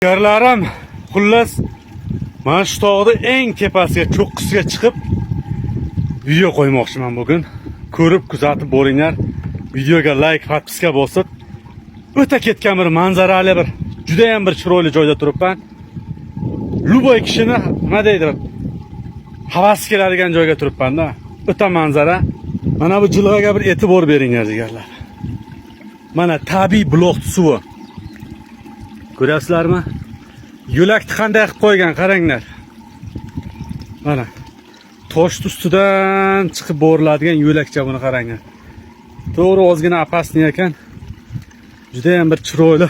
Jigarlarim, xullas mana shu tog'da eng tepasiga, cho'qqisiga chiqib video qo'ymoqchiman bugun. Ko'rib, kuzatib boringlar. Videoga like, podpiska bosib, o'ta ketgan bir manzarali bir, juda ham bir chiroyli joyda turibman. Luboy kishini nima deydi? Havas keladigan joyga turibman-da. O'ta manzara. Mana bu jilg'aga bir e'tibor beringlar jigarlar. Mana tabiiy buloq suvi. Ko'ryapsizlarmi? Yo'lakni qanday qilib qo'ygan, qaranglar. Mana tosh ustidan chiqib boriladigan yo'lakcha, buni qaranglar. To'g'ri ozgina opasniy ekan. Juda ham bir chiroyli.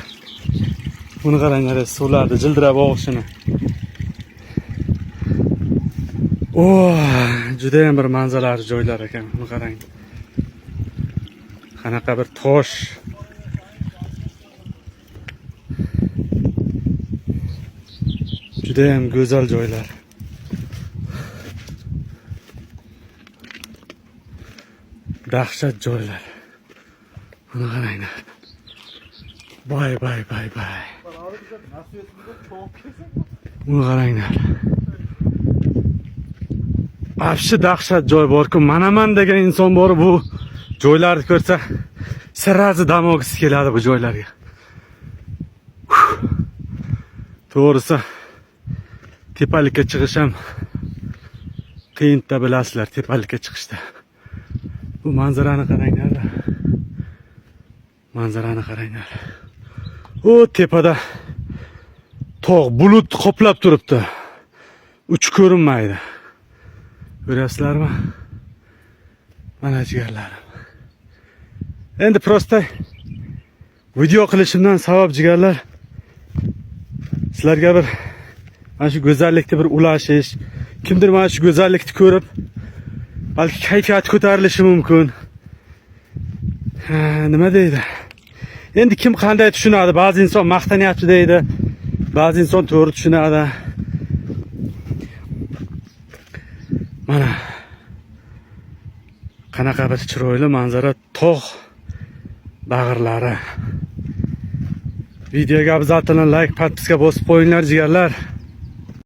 Buni qaranglar, suvlarda jildirab oqishini. Juda ham bir manzarali joylar ekan, buni qarang. Qanaqa bir tosh. Juda ham go'zal joylar. Dahshat joylar. Buni qaranglar. Bay. Buni qaranglar. Afshi dahshat joy bor-ku, manaman degan inson bor, bu joylarni ko'rsa sirrazi dam olgisi keladi bu joylarga. To'g'risi tepalikka chiqish ham qiyin-da, bilasizlar, tepalikka chiqishda. Bu manzarani qaranglar. Manzarani qaranglar. O tepada tog', bulut qoplab turibdi. Uch ko'rinmaydi. Ko'ryapsizlarmi? Mana jigarlarim. Endi prosta video qilishimdan sabab jigarlar, sizlarga bir mana shu go'zallikni bir ulashish, kimdir mana shu go'zallikni ko'rib, balki kayfiyati ko'tarilishi mumkin. Nima deydi? Endi kim qanday tushunadi? Ba'zi inson maqtanyapti deydi, ba'zi inson to'g'ri tushunadi. Mana qanaqa bir chiroyli manzara, tog' bag'irlari. Videoga obzatini like, podpiska bosib qo'yinglar jigarlar.